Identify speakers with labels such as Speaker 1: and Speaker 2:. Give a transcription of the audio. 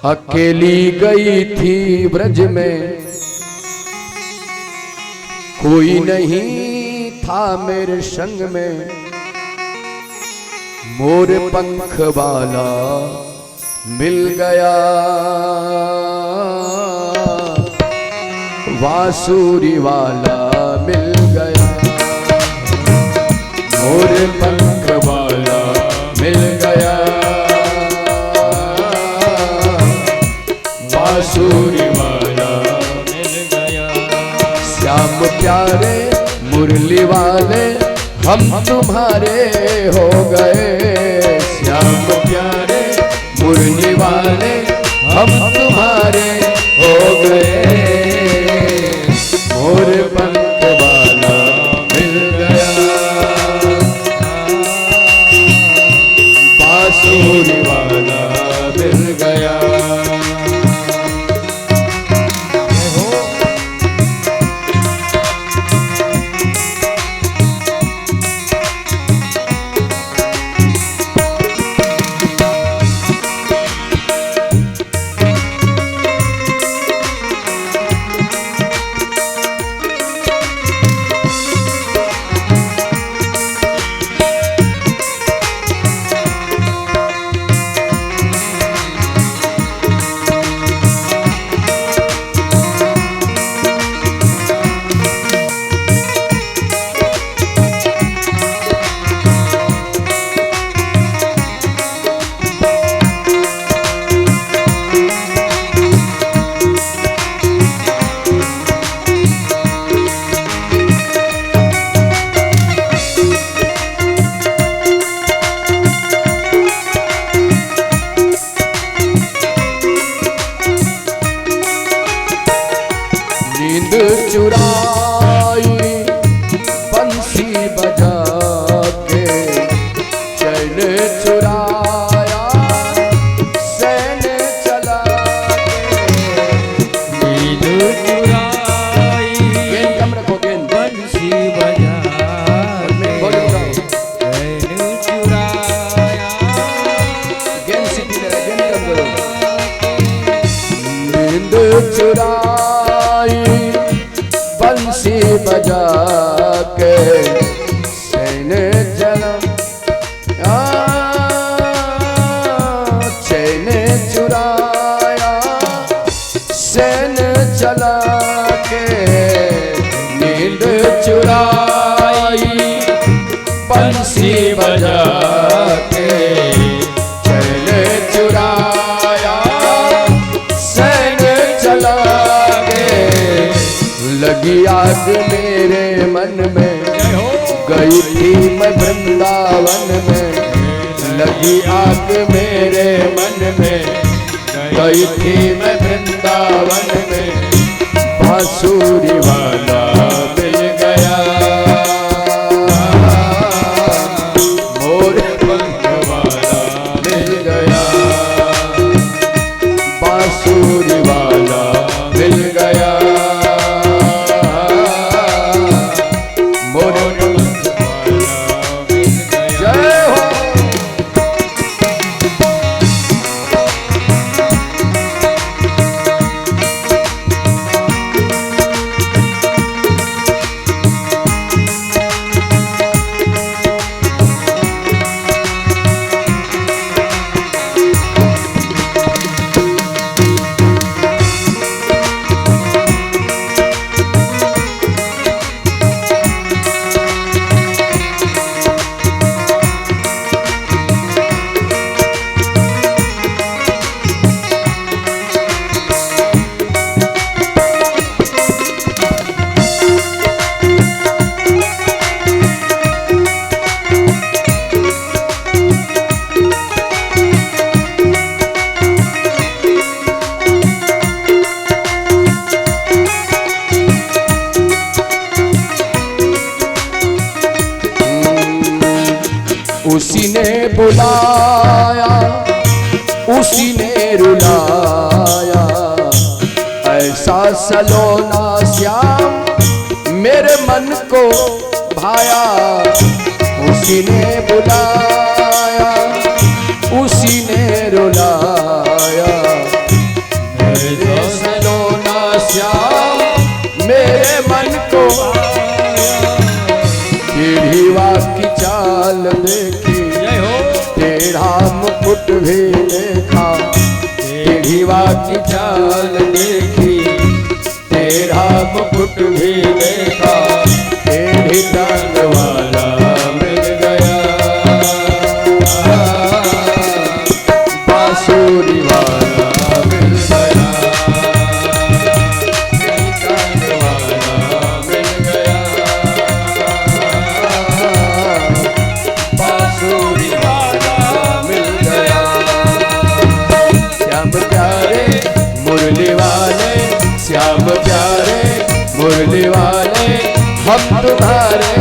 Speaker 1: अकेली गई थी ब्रज में, कोई नहीं था मेरे संग में। मोर पंख वाला मिल गया, बांसुरी वाला मिल गया। मोर पंख वाला मिल गया, बांसुरी वाला मिल गया। श्याम प्यारे मुरली वाले हम तुम्हारे हो गए। श्याम प्यारे मुरली वाले हम तुम्हारे हो गए। मोर पंख वाला मिल गया, बांसुरी वाला मिल गया। चुराई बंसी बजा के, चैन चुराया सैन चला के। नींद चुराई गेंद कम रखो, गेंद बंसी बजा सैन चुराया। गेंद सीधी ले, गेंद कम करो। नींद चुराई बंसी बजा के सैन चला, चैन चुराया सैन चला के। नींद चुराई बंसी बजा के, चैन चुराया सैन चला के। लगी आग मेरे मन में, गई थी मैं वृंदावन में। लगी आग मेरे मन में, गई थी मैं वृंदावन में। बांसुरी वाला मिल गया, मोर पंख वाला मिल गया, बांसुरी वाला मिल गया। उसी ने बुलाया, उसी ने रुलाया, ऐसा सलोना श्याम मेरे मन को भाया। उसी ने बुलाया, उसी ने रुलाया, शिवा की चाल देखी, तेरा मुकुट भी देखा, टेढ़ी टांग वाला मिल गया, बांसुरी वाला मिल गया, टेढ़ी टांग वाला मिल गया, बांसुरी वाला मिल गया। श्याम प्यारे मुरली वाले, श्याम प्यारे मुरली वाले, हम तुम्हारे